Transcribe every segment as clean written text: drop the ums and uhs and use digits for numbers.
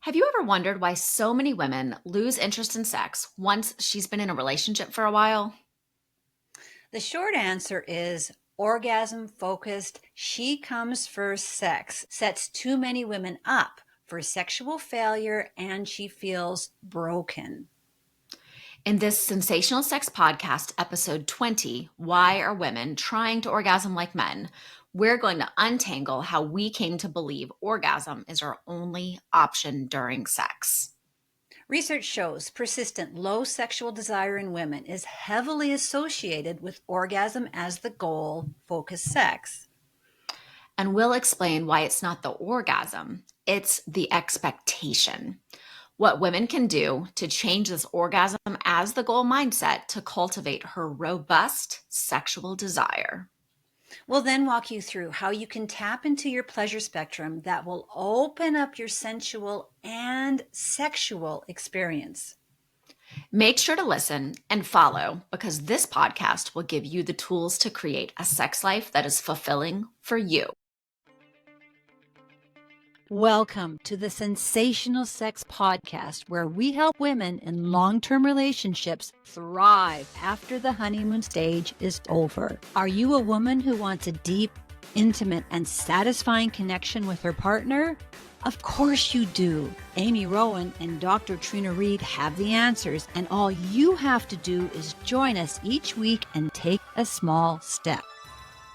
Have you ever wondered why so many women lose interest in sex once she's been in a relationship for a while? The short answer is orgasm-focused, she-comes-first sex sets too many women up for sexual failure and she feels broken. In this sensational sex podcast, episode 20, Why Are Women Trying to Orgasm Like Men? We're going to untangle how we came to believe orgasm is our only option during sex. Research shows persistent low sexual desire in women is heavily associated with orgasm-as-the-goal-focused sex. And we'll explain why it's not the orgasm, it's the expectation. What women can do to change this orgasm as the goal mindset to cultivate her robust sexual desire. We'll then walk you through how you can tap into your pleasure spectrum that will open up your sensual and sexual experience. Make sure to listen and follow because this podcast will give you the tools to create a sex life that is fulfilling for you. Welcome to the Sensational Sex Podcast, where we help women in long-term relationships thrive after the honeymoon stage is over. Are you a woman who wants a deep, intimate, and satisfying connection with her partner? Of course you do. Amy Rowan and Dr. Trina Reed have the answers, and all you have to do is join us each week and take a small step.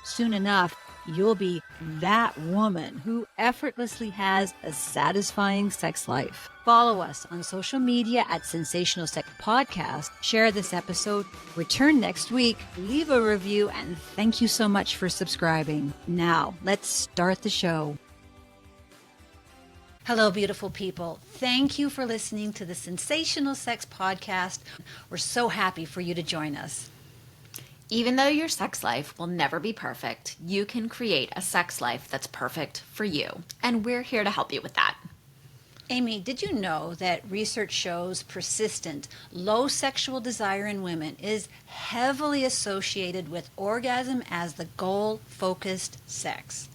Soon enough, you'll be that woman who effortlessly has a satisfying sex life. Follow us on social media at Sensational Sex Podcast. Share this episode. Return next week. Leave a review. And thank you so much for subscribing. Now, let's start the show. Hello, beautiful people. Thank you for listening to the Sensational Sex Podcast. We're so happy for you to join us. Even though your sex life will never be perfect, you can create a sex life that's perfect for you. And we're here to help you with that. Amy, did you know that research shows persistent, low sexual desire in women is heavily associated with orgasm as the goal-focused sex?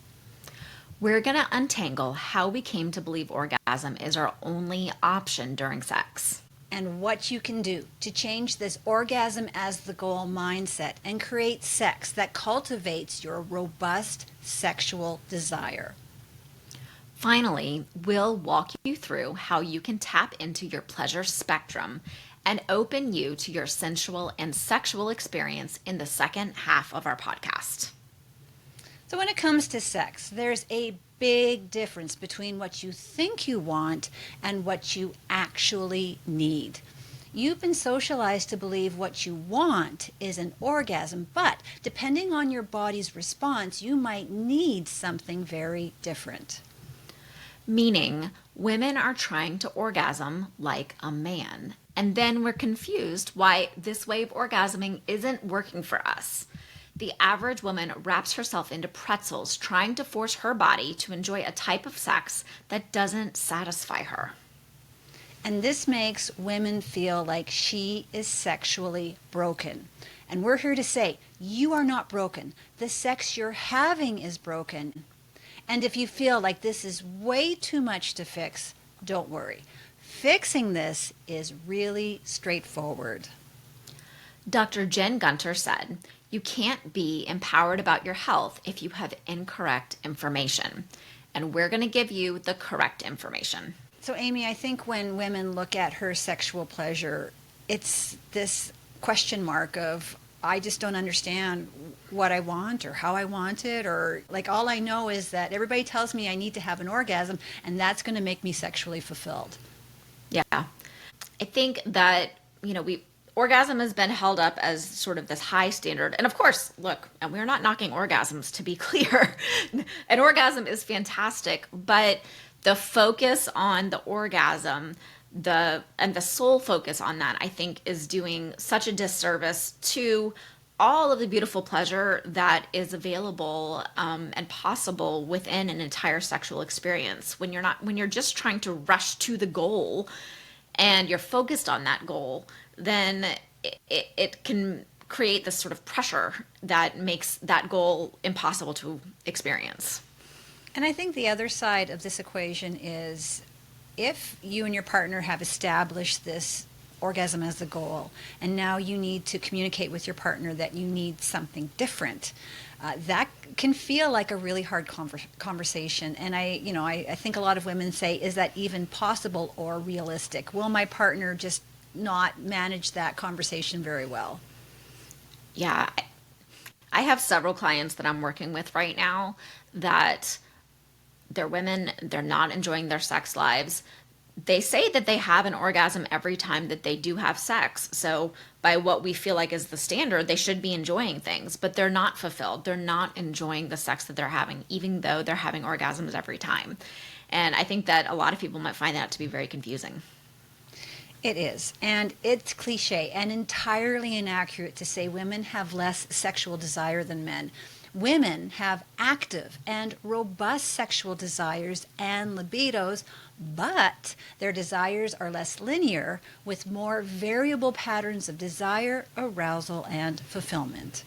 We're going to untangle how we came to believe orgasm is our only option during sex. And what you can do to change this orgasm as the goal mindset and create sex that cultivates your robust sexual desire. Finally, we'll walk you through how you can tap into your pleasure spectrum and open you to your sensual and sexual experience in the second half of our podcast. So when it comes to sex, there's a big difference between what you think you want and what you actually need. You've been socialized to believe what you want is an orgasm, but depending on your body's response, you might need something very different. Meaning, women are trying to orgasm like a man, and then we're confused why this way of orgasming isn't working for us. The average woman wraps herself into pretzels trying to force her body to enjoy a type of sex that doesn't satisfy her. And this makes women feel like she is sexually broken. And we're here to say, you are not broken. The sex you're having is broken. And if you feel like this is way too much to fix, don't worry. Fixing this is really straightforward. Dr. Jen Gunter said, "You can't be empowered about your health if you have incorrect information." And we're going to give you the correct information. So, Amy, I think when women look at her sexual pleasure, it's this question mark of, I just don't understand what I want or how I want it, or like all I know is that everybody tells me I need to have an orgasm and that's going to make me sexually fulfilled. Yeah. I think that, orgasm has been held up as sort of this high standard. And of course, look, and we're not knocking orgasms, to be clear. An orgasm is fantastic, but the focus on the orgasm, the sole focus on that, I think, is doing such a disservice to all of the beautiful pleasure that is available and possible within an entire sexual experience. When you're just trying to rush to the goal and you're focused on that goal, then it can create this sort of pressure that makes that goal impossible to experience. And I think the other side of this equation is if you and your partner have established this orgasm as the goal, and now you need to communicate with your partner that you need something different, that can feel like a really hard conversation. And I think a lot of women say, is that even possible or realistic? Will my partner just not manage that conversation very well? Yeah, I have several clients that I'm working with right now that they're women, they're not enjoying their sex lives. They say that they have an orgasm every time that they do have sex. So, by what we feel like is the standard, they should be enjoying things, but they're not fulfilled. They're not enjoying the sex that they're having, even though they're having orgasms every time. And I think that a lot of people might find that to be very confusing. It is. And it's cliche and entirely inaccurate to say women have less sexual desire than men. Women have active and robust sexual desires and libidos, but their desires are less linear with more variable patterns of desire, arousal, and fulfillment.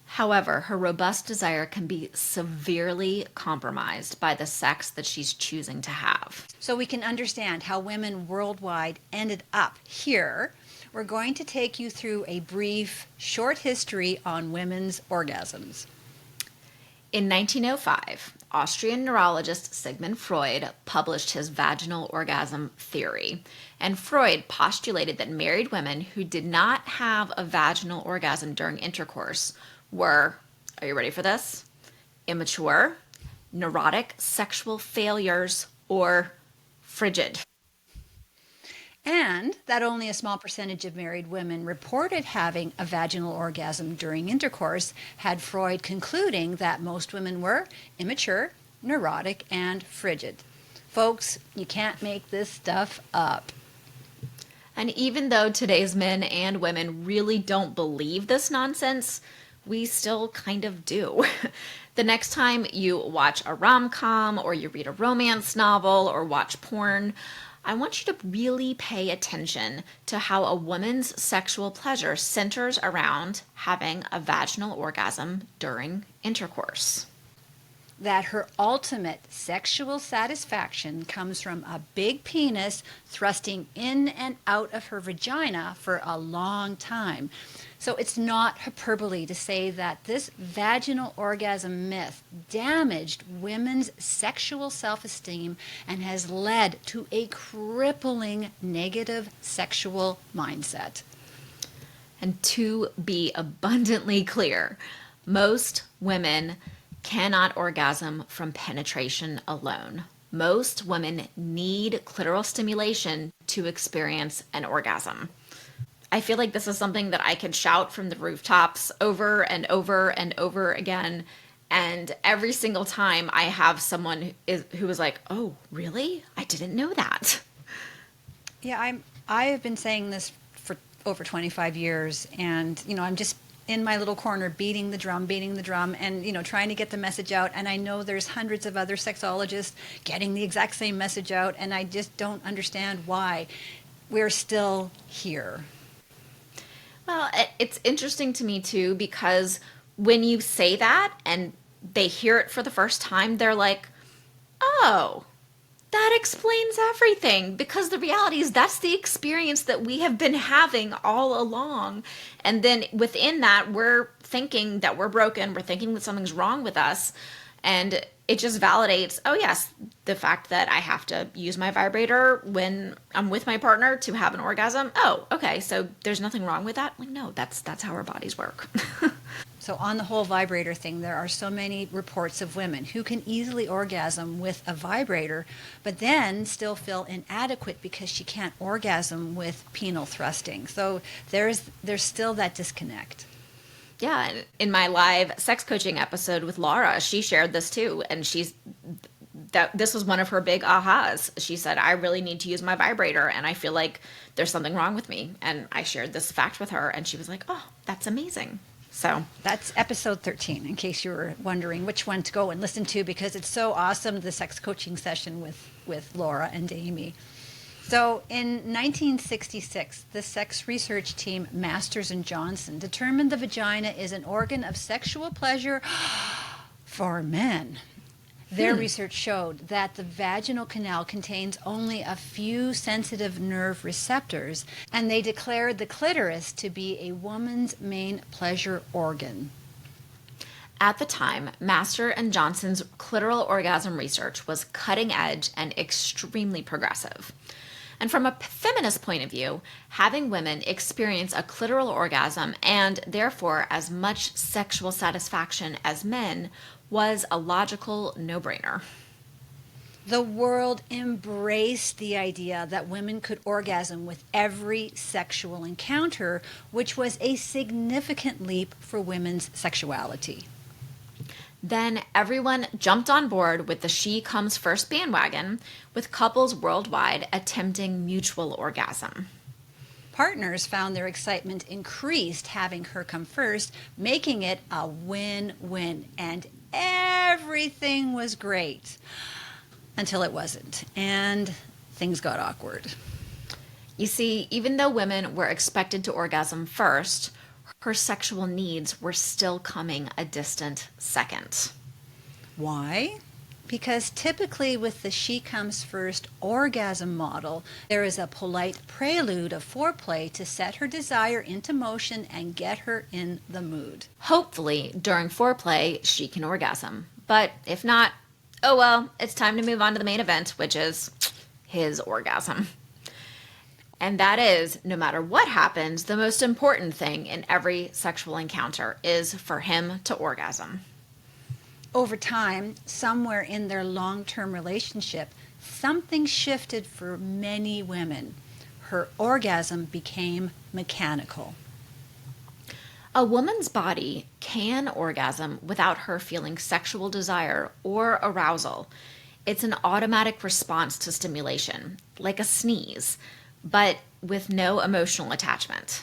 However, her robust desire can be severely compromised by the sex that she's choosing to have. So we can understand how women worldwide ended up here. We're going to take you through a brief, short history on women's orgasms. In 1905, Austrian neurologist Sigmund Freud published his vaginal orgasm theory. And Freud postulated that married women who did not have a vaginal orgasm during intercourse were, are you ready for this? Immature, neurotic sexual failures, or frigid. And that only a small percentage of married women reported having a vaginal orgasm during intercourse, had Freud concluding that most women were immature, neurotic, and frigid. Folks, you can't make this stuff up. And even though today's men and women really don't believe this nonsense, we still kind of do. The next time you watch a rom-com or you read a romance novel or watch porn, I want you to really pay attention to how a woman's sexual pleasure centers around having a vaginal orgasm during intercourse. That her ultimate sexual satisfaction comes from a big penis thrusting in and out of her vagina for a long time. So it's not hyperbole to say that this vaginal orgasm myth damaged women's sexual self-esteem and has led to a crippling negative sexual mindset. And to be abundantly clear, most women cannot orgasm from penetration alone. Most women need clitoral stimulation to experience an orgasm. I feel like this is something that I can shout from the rooftops over and over and over again. And every single time I have someone who is like, oh, really? I didn't know that. Yeah, I have been saying this for over 25 years, and I'm just in my little corner beating the drum, and trying to get the message out. And I know there's hundreds of other sexologists getting the exact same message out, and I just don't understand why we're still here. Well, it's interesting to me too, because when you say that and they hear it for the first time, they're like, oh, that explains everything. Because the reality is that's the experience that we have been having all along. And then within that, we're thinking that we're broken. We're thinking that something's wrong with us. And it just validates, oh yes, the fact that I have to use my vibrator when I'm with my partner to have an orgasm. Oh, okay, so there's nothing wrong with that? Like, no, that's how our bodies work. So on the whole vibrator thing, there are so many reports of women who can easily orgasm with a vibrator, but then still feel inadequate because she can't orgasm with penile thrusting. So there's still that disconnect. Yeah, in my live sex coaching episode with Laura, she shared this too, and this was one of her big ahas. She said, I really need to use my vibrator, and I feel like there's something wrong with me. And I shared this fact with her, and she was like, oh, that's amazing. So that's episode 13, in case you were wondering which one to go and listen to, because it's so awesome, the sex coaching session with Laura and Amy. So in 1966, the sex research team Masters and Johnson determined the vagina is an organ of sexual pleasure for men. Their research showed that the vaginal canal contains only a few sensitive nerve receptors, and they declared the clitoris to be a woman's main pleasure organ. At the time, Master and Johnson's clitoral orgasm research was cutting edge and extremely progressive. And from a feminist point of view, having women experience a clitoral orgasm and therefore as much sexual satisfaction as men was a logical no-brainer. The world embraced the idea that women could orgasm with every sexual encounter, which was a significant leap for women's sexuality. Then everyone jumped on board with the she-comes-first bandwagon, with couples worldwide attempting mutual orgasm. Partners found their excitement increased having her come first, making it a win-win, and everything was great until it wasn't, and things got awkward. You see, even though women were expected to orgasm first, her sexual needs were still coming a distant second. Why? Because typically with the she comes first orgasm model, there is a polite prelude of foreplay to set her desire into motion and get her in the mood. Hopefully, during foreplay, she can orgasm. But if not, oh well, it's time to move on to the main event, which is his orgasm. And that is, no matter what happens, the most important thing in every sexual encounter is for him to orgasm. Over time, somewhere in their long-term relationship, something shifted for many women. Her orgasm became mechanical. A woman's body can orgasm without her feeling sexual desire or arousal. It's an automatic response to stimulation, like a sneeze, but with no emotional attachment.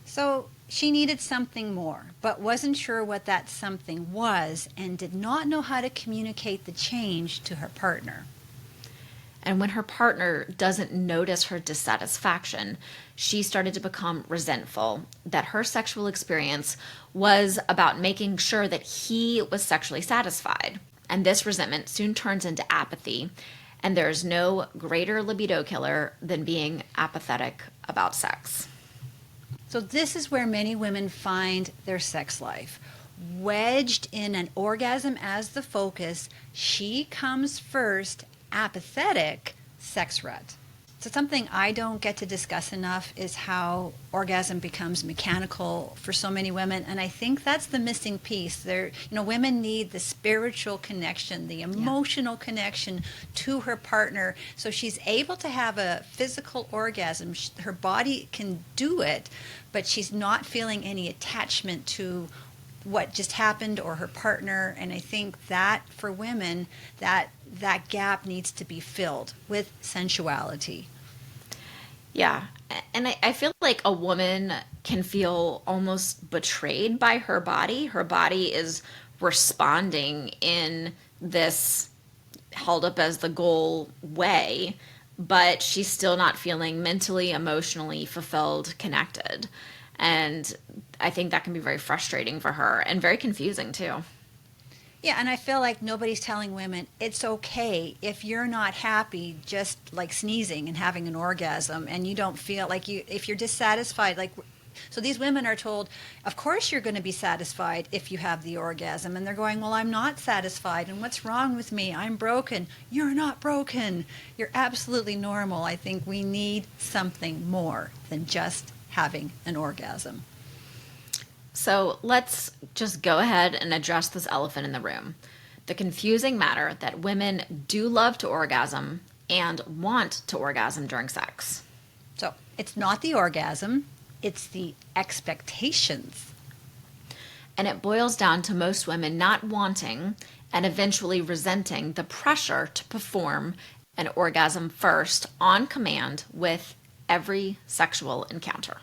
So she needed something more, but wasn't sure what that something was and did not know how to communicate the change to her partner. And when her partner doesn't notice her dissatisfaction, she started to become resentful that her sexual experience was about making sure that he was sexually satisfied. And this resentment soon turns into apathy, and there's no greater libido killer than being apathetic about sex. So this is where many women find their sex life. Wedged in an orgasm as the focus, she comes first, apathetic sex rut. So something I don't get to discuss enough is how orgasm becomes mechanical for so many women, and I think that's the missing piece. Women need the spiritual connection, the emotional connection to her partner, so she's able to have a physical orgasm. Her body can do it, but she's not feeling any attachment to what just happened or her partner. And I think that for women, that gap needs to be filled with sensuality. Yeah. And I feel like a woman can feel almost betrayed by her body. Her body is responding in this held up as the goal way, but she's still not feeling mentally, emotionally fulfilled, connected. And I think that can be very frustrating for her and very confusing too. Yeah, and I feel like nobody's telling women it's okay if you're not happy just like sneezing and having an orgasm and you don't feel like if you're dissatisfied, so these women are told, of course you're going to be satisfied if you have the orgasm. And they're going, well, I'm not satisfied. And what's wrong with me? I'm broken. You're not broken. You're absolutely normal. I think we need something more than just having an orgasm. So let's just go ahead and address this elephant in the room. The confusing matter that women do love to orgasm and want to orgasm during sex. So it's not the orgasm, it's the expectations. And it boils down to most women not wanting and eventually resenting the pressure to perform an orgasm first on command with every sexual encounter.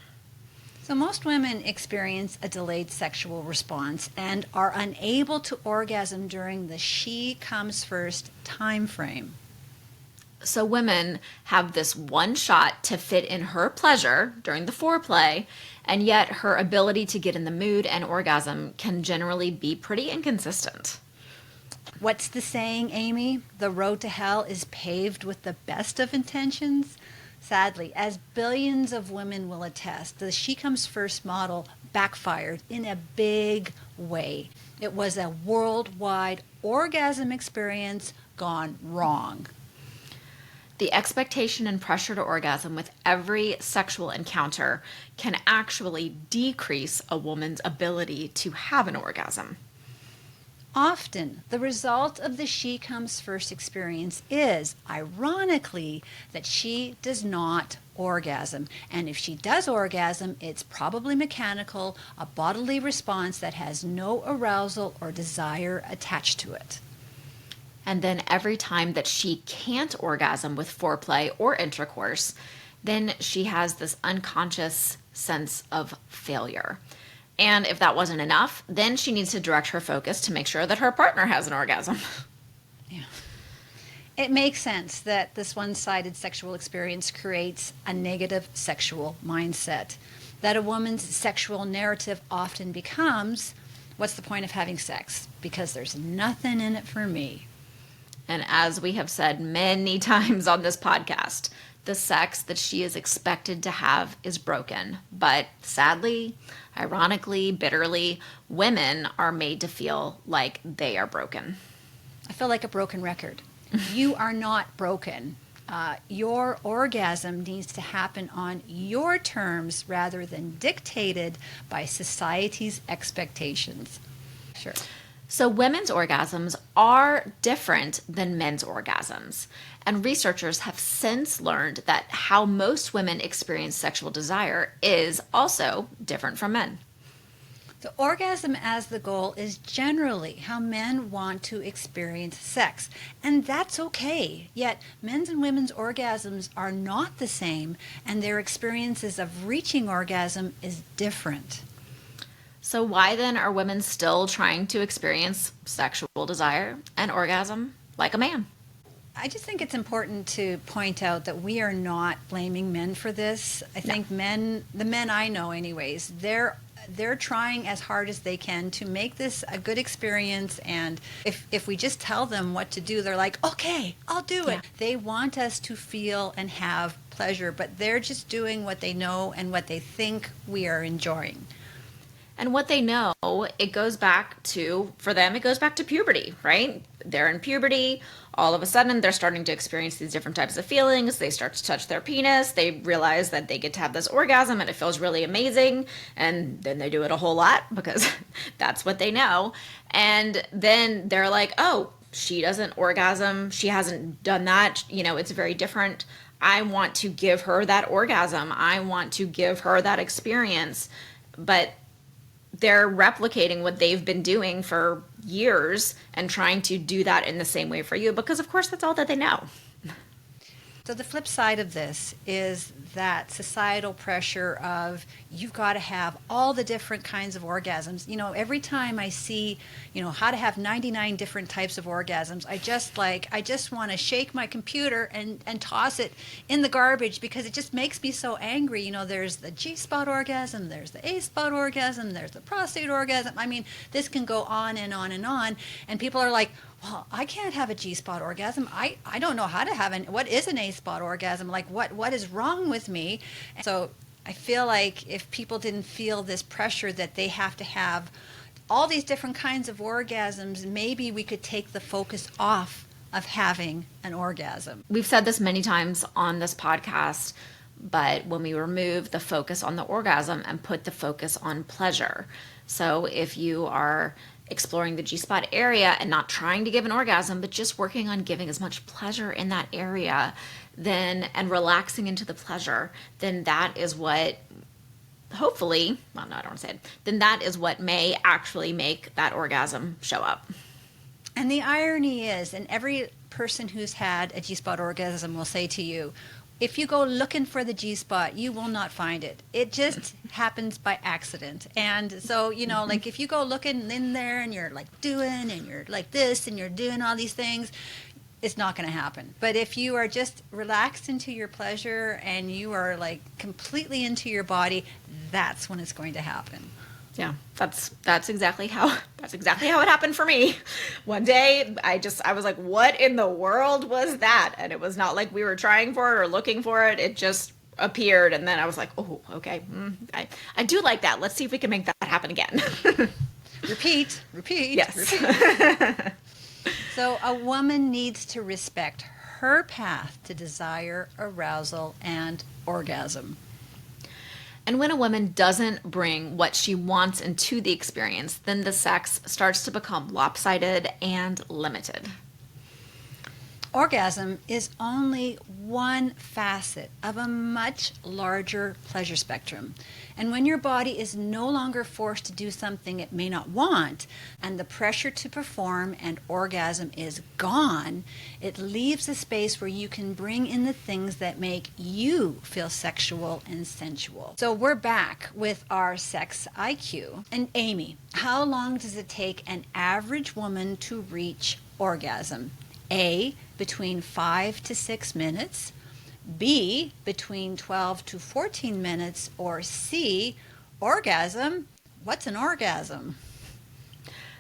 So most women experience a delayed sexual response and are unable to orgasm during the she comes first time frame. So women have this one shot to fit in her pleasure during the foreplay, and yet her ability to get in the mood and orgasm can generally be pretty inconsistent. What's the saying, Amy? The road to hell is paved with the best of intentions. Sadly, as billions of women will attest, the she-comes-first model backfired in a big way. It was a worldwide orgasm experience gone wrong. The expectation and pressure to orgasm with every sexual encounter can actually decrease a woman's ability to have an orgasm. Often, the result of the she-comes-first experience is, ironically, that she does not orgasm. And if she does orgasm, it's probably mechanical, a bodily response that has no arousal or desire attached to it. And then every time that she can't orgasm with foreplay or intercourse, then she has this unconscious sense of failure. And if that wasn't enough, then she needs to direct her focus to make sure that her partner has an orgasm. Yeah. It makes sense that this one-sided sexual experience creates a negative sexual mindset, that a woman's sexual narrative often becomes, what's the point of having sex? Because there's nothing in it for me. And as we have said many times on this podcast, the sex that she is expected to have is broken. But sadly, ironically, bitterly, women are made to feel like they are broken. I feel like a broken record. You are not broken. Your orgasm needs to happen on your terms rather than dictated by society's expectations. Sure. So women's orgasms are different than men's orgasms. And researchers have since learned that how most women experience sexual desire is also different from men. The orgasm as the goal is generally how men want to experience sex, and that's okay. Yet men's and women's orgasms are not the same, and their experiences of reaching orgasm is different. So why then are women still trying to experience sexual desire and orgasm like a man? I just think it's important to point out that we are not blaming men for this. I think men, the men I know anyways, they're trying as hard as they can to make this a good experience, and if we just tell them what to do, they're like, okay, I'll do it. They want us to feel and have pleasure, but they're just doing what they know and what they think we are enjoying. And what they know, it goes back to, for them, it goes back to puberty, right? They're in puberty. All of a sudden, they're starting to experience these different types of feelings. They start to touch their penis. They realize that they get to have this orgasm and it feels really amazing. And then they do it a whole lot because that's what they know. And then they're like, oh, she doesn't orgasm. She hasn't done that. You know, it's very different. I want to give her that orgasm. I want to give her that experience. But they're replicating what they've been doing for years and trying to do that in the same way for you because, of course, that's all that they know. So the flip side of this is that societal pressure of you've got to have all the different kinds of orgasms. You know, every time I see, you know, how to have 99 different types of orgasms, I just want to shake my computer and toss it in the garbage because it just makes me so angry. You know, there's the G-spot orgasm, there's the A-spot orgasm, there's the prostate orgasm. I mean, this can go on and on and on. And people are like, well, I can't have a G-spot orgasm. I don't know how to have what is an A-spot orgasm? Like, what is wrong with me? And so I feel like if people didn't feel this pressure that they have to have all these different kinds of orgasms, maybe we could take the focus off of having an orgasm. We've said this many times on this podcast, but when we remove the focus on the orgasm and put the focus on pleasure. So if you are exploring the G-spot area and not trying to give an orgasm, but just working on giving as much pleasure in that area, then and relaxing into the pleasure, then that is what hopefully, well, no, I don't want to say it, then that is what may actually make that orgasm show up. And the irony is, and every person who's had a G-spot orgasm will say to you, if you go looking for the G-spot, you will not find it. It just happens by accident. And so, you know, like if you go looking in there and you're like doing and you're like this and you're doing all these things, it's not going to happen. But if you are just relaxed into your pleasure and you are like completely into your body, that's when it's going to happen. Yeah, that's exactly how it happened for me. One day I was like, what in the world was that? And it was not like we were trying for it or looking for it. It just appeared, and then I was like, oh, okay. I do like that. Let's see if we can make that happen again. Repeat, Yes. repeat. So a woman needs to respect her path to desire, arousal, and orgasm. And when a woman doesn't bring what she wants into the experience, then the sex starts to become lopsided and limited. Orgasm is only one facet of a much larger pleasure spectrum. And when your body is no longer forced to do something it may not want, and the pressure to perform and orgasm is gone, it leaves a space where you can bring in the things that make you feel sexual and sensual. So we're back with our sex IQ. And Amy, how long does it take an average woman to reach orgasm? A, between 5 to 6 minutes, B, between 12 to 14 minutes, or C, orgasm. What's an orgasm?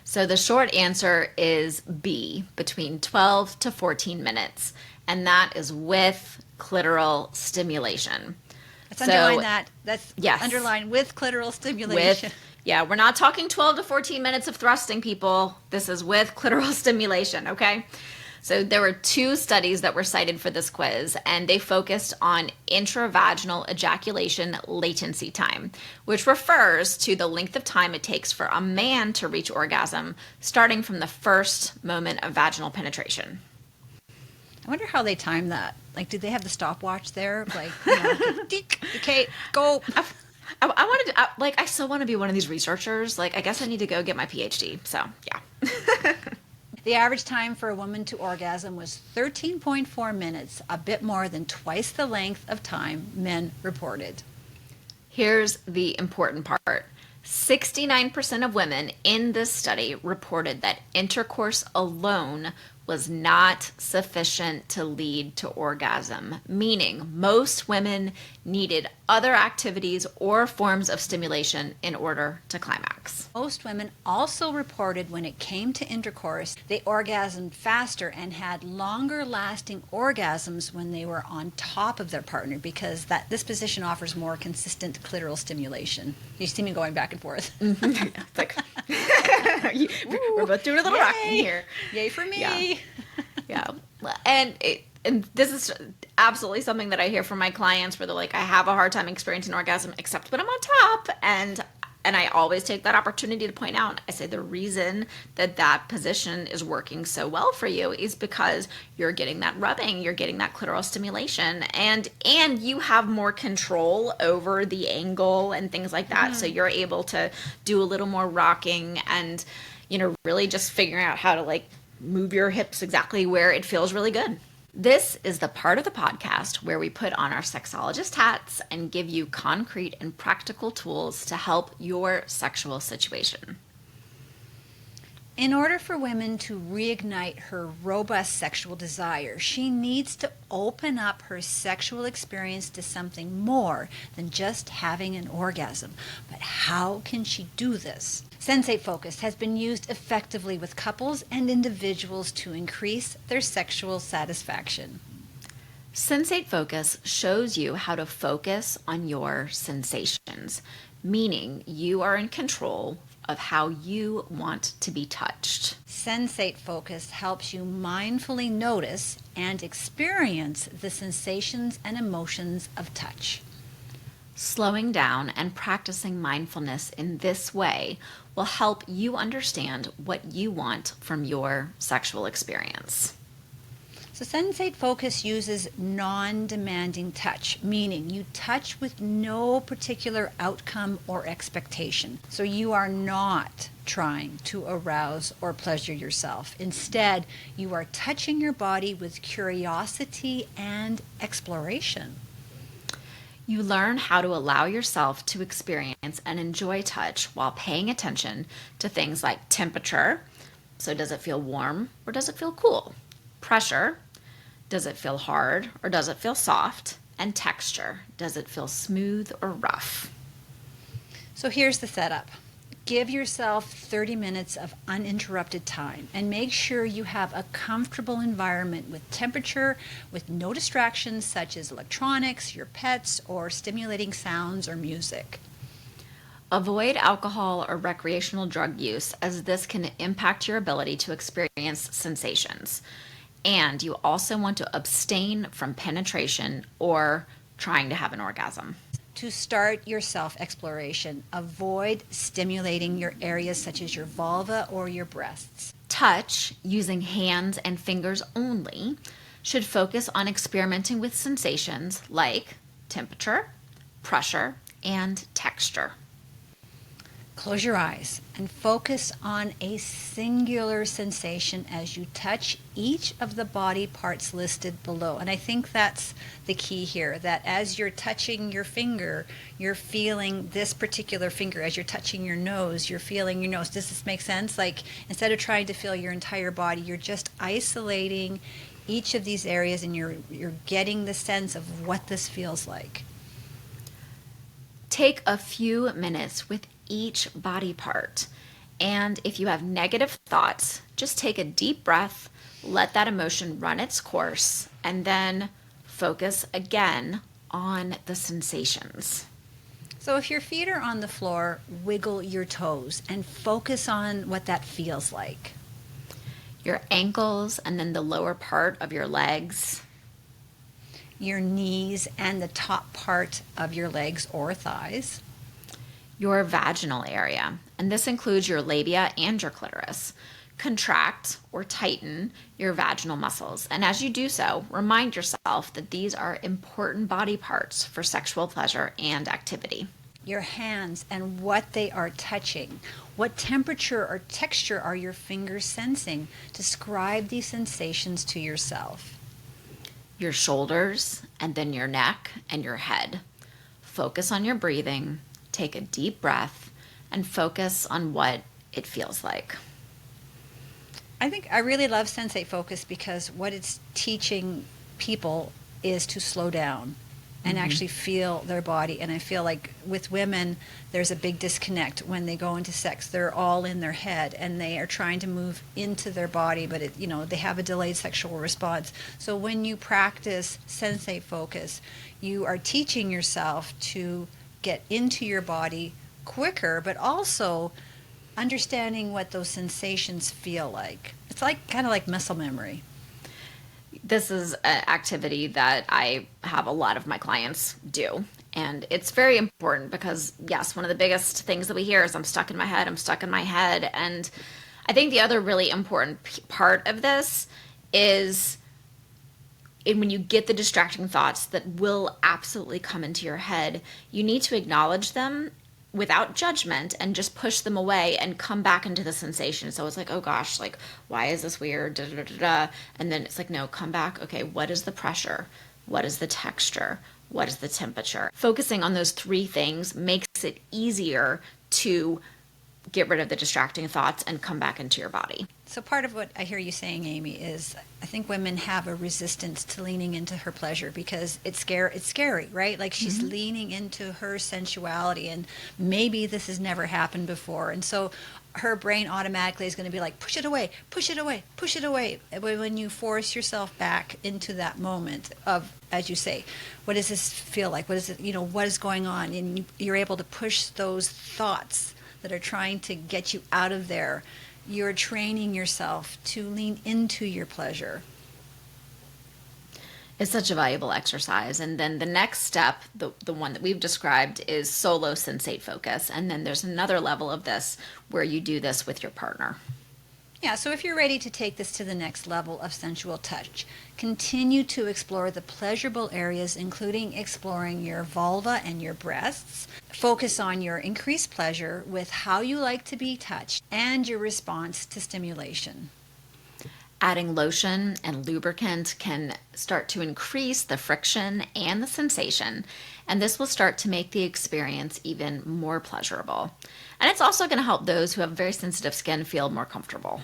So the short answer is B, between 12 to 14 minutes, and that is with clitoral stimulation. Let's underline that. That's yes. Underline with clitoral stimulation. Yeah, we're not talking 12 to 14 minutes of thrusting, people. This is with clitoral stimulation, okay? So there were 2 studies that were cited for this quiz, and they focused on intravaginal ejaculation latency time, which refers to the length of time it takes for a man to reach orgasm, starting from the first moment of vaginal penetration. I wonder how they time that. Like, do they have the stopwatch there? Like, okay, go. I wanted to, I still want to be one of these researchers. Like, I guess I need to go get my PhD. So, yeah. The average time for a woman to orgasm was 13.4 minutes, a bit more than twice the length of time men reported. Here's the important part. 69% of women in this study reported that intercourse alone was not sufficient to lead to orgasm, meaning most women needed other activities or forms of stimulation in order to climax. Most women also reported when it came to intercourse, they orgasmed faster and had longer lasting orgasms when they were on top of their partner, because this position offers more consistent clitoral stimulation. You see me going back and forth. It's like, we're both doing a little rocking here. Yay for me. Yeah. And this is absolutely something that I hear from my clients where they're like, I have a hard time experiencing orgasm except when I'm on top. And I always take that opportunity to point out, I say the reason that position is working so well for you is because you're getting that rubbing, you're getting that clitoral stimulation, and you have more control over the angle and things like that. So you're able to do a little more rocking and, really just figuring out how to move your hips exactly where it feels really good. This is the part of the podcast where we put on our sexologist hats and give you concrete and practical tools to help your sexual situation. In order for women to reignite her robust sexual desire, she needs to open up her sexual experience to something more than just having an orgasm. But how can she do this? Sensate Focus has been used effectively with couples and individuals to increase their sexual satisfaction. Sensate Focus shows you how to focus on your sensations, meaning you are in control of how you want to be touched. Sensate Focus helps you mindfully notice and experience the sensations and emotions of touch. Slowing down and practicing mindfulness in this way will help you understand what you want from your sexual experience. So Sensate Focus uses non-demanding touch, meaning you touch with no particular outcome or expectation. So you are not trying to arouse or pleasure yourself. Instead, you are touching your body with curiosity and exploration. You learn how to allow yourself to experience and enjoy touch while paying attention to things like temperature. So does it feel warm or does it feel cool? Pressure. Does it feel hard or does it feel soft? And texture. Does it feel smooth or rough? So here's the setup. Give yourself 30 minutes of uninterrupted time and make sure you have a comfortable environment with temperature, with no distractions such as electronics, your pets, or stimulating sounds or music. Avoid alcohol or recreational drug use, as this can impact your ability to experience sensations. And you also want to abstain from penetration or trying to have an orgasm. To start your self-exploration, avoid stimulating your areas such as your vulva or your breasts. Touch, using hands and fingers only, should focus on experimenting with sensations like temperature, pressure, and texture. Close your eyes and focus on a singular sensation as you touch each of the body parts listed below. And I think that's the key here, that as you're touching your finger, you're feeling this particular finger. As you're touching your nose, you're feeling your nose. Does this make sense? Like, instead of trying to feel your entire body, you're just isolating each of these areas, and you're getting the sense of what this feels like. Take a few minutes with each body part. And if you have negative thoughts, just take a deep breath, let that emotion run its course, and then focus again on the sensations. So if your feet are on the floor, wiggle your toes and focus on what that feels like. Your ankles and then the lower part of your legs. Your knees and the top part of your legs or thighs. Your vaginal area, and this includes your labia and your clitoris. Contract or tighten your vaginal muscles, and as you do so, remind yourself that these are important body parts for sexual pleasure and activity. Your hands and what they are touching. What temperature or texture are your fingers sensing? Describe these sensations to yourself. Your shoulders, and then your neck and your head. Focus on your breathing. Take a deep breath and focus on what it feels like. I think I really love Sensate Focus because what it's teaching people is to slow down and actually feel their body. And I feel like with women, there's a big disconnect when they go into sex. They're all in their head and they are trying to move into their body, but they have a delayed sexual response. So when you practice Sensate Focus, you are teaching yourself to get into your body quicker, but also understanding what those sensations feel like. It's like kind of like muscle memory. This is an activity that I have a lot of my clients do. And it's very important because, yes, one of the biggest things that we hear is I'm stuck in my head, I'm stuck in my head. And I think the other really important part of this is when you get the distracting thoughts that will absolutely come into your head, you need to acknowledge them without judgment and just push them away and come back into the sensation. So it's like, oh gosh, like, why is this weird? Da, da, da, da. And then it's like, no, come back. Okay, what is the pressure? What is the texture? What is the temperature? Focusing on those three things makes it easier to get rid of the distracting thoughts and come back into your body. So part of what I hear you saying, Amy, is I think women have a resistance to leaning into her pleasure because it's scary, right? Like she's leaning into her sensuality, and maybe this has never happened before. And so her brain automatically is going to be like, push it away, push it away, push it away. When you force yourself back into that moment of, as you say, what does this feel like? What is it, what is going on? And you're able to push those thoughts that are trying to get you out of there. You're training yourself to lean into your pleasure. It's such a valuable exercise. And then the next step, the one that we've described, is solo sensate focus. And then there's another level of this where you do this with your partner. Yeah, so if you're ready to take this to the next level of sensual touch, continue to explore the pleasurable areas, including exploring your vulva and your breasts. Focus on your increased pleasure with how you like to be touched and your response to stimulation. Adding lotion and lubricant can start to increase the friction and the sensation, and this will start to make the experience even more pleasurable. And it's also going to help those who have very sensitive skin feel more comfortable.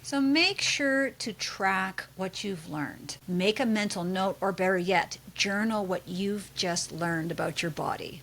So make sure to track what you've learned. Make a mental note, or better yet, journal what you've just learned about your body.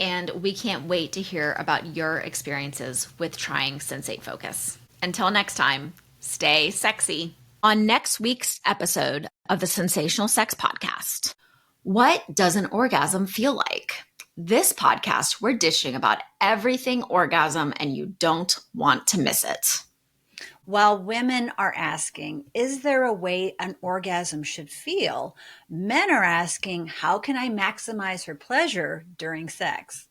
And we can't wait to hear about your experiences with trying Sensate Focus. Until next time, stay sexy. On next week's episode of the Sensational Sex Podcast, what does an orgasm feel like? This podcast, we're dishing about everything orgasm, and you don't want to miss it. While women are asking, is there a way an orgasm should feel? Men are asking, how can I maximize her pleasure during sex?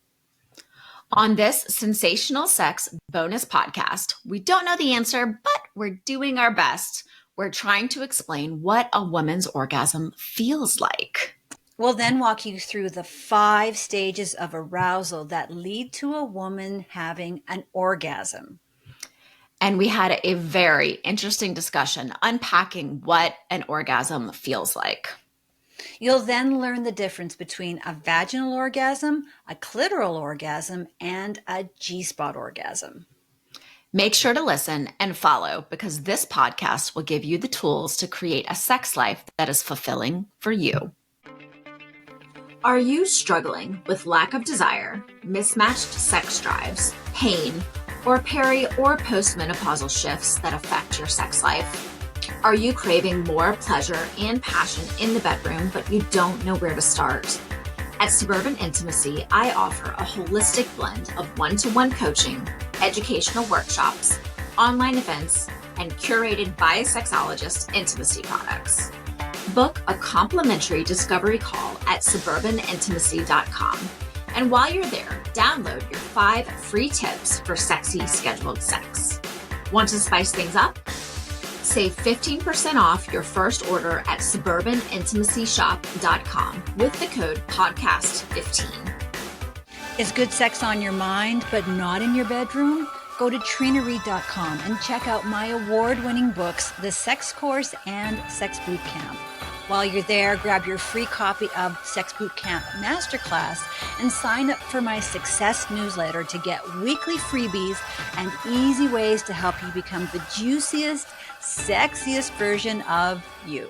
On this Sensational Sex bonus podcast, we don't know the answer, but we're doing our best. We're trying to explain what a woman's orgasm feels like. We'll then walk you through the 5 stages of arousal that lead to a woman having an orgasm. And we had a very interesting discussion unpacking what an orgasm feels like. You'll then learn the difference between a vaginal orgasm, a clitoral orgasm, and a G-spot orgasm. Make sure to listen and follow, because this podcast will give you the tools to create a sex life that is fulfilling for you. Are you struggling with lack of desire, mismatched sex drives, pain, or peri or postmenopausal shifts that affect your sex life? Are you craving more pleasure and passion in the bedroom, but you don't know where to start? At Suburban Intimacy, I offer a holistic blend of one-to-one coaching, educational workshops, online events, and curated by a sexologist intimacy products. Book a complimentary discovery call at suburbanintimacy.com. And while you're there, download your 5 free tips for sexy scheduled sex. Want to spice things up? Save 15% off your first order at suburbanintimacyshop.com with the code podcast15. Is good sex on your mind but not in your bedroom? Go to trinareed.com and check out my award-winning books, The Sex Course and Sex Boot Camp. While you're there, grab your free copy of Sex Boot Camp Masterclass and sign up for my Success newsletter to get weekly freebies and easy ways to help you become the juiciest, sexiest version of you.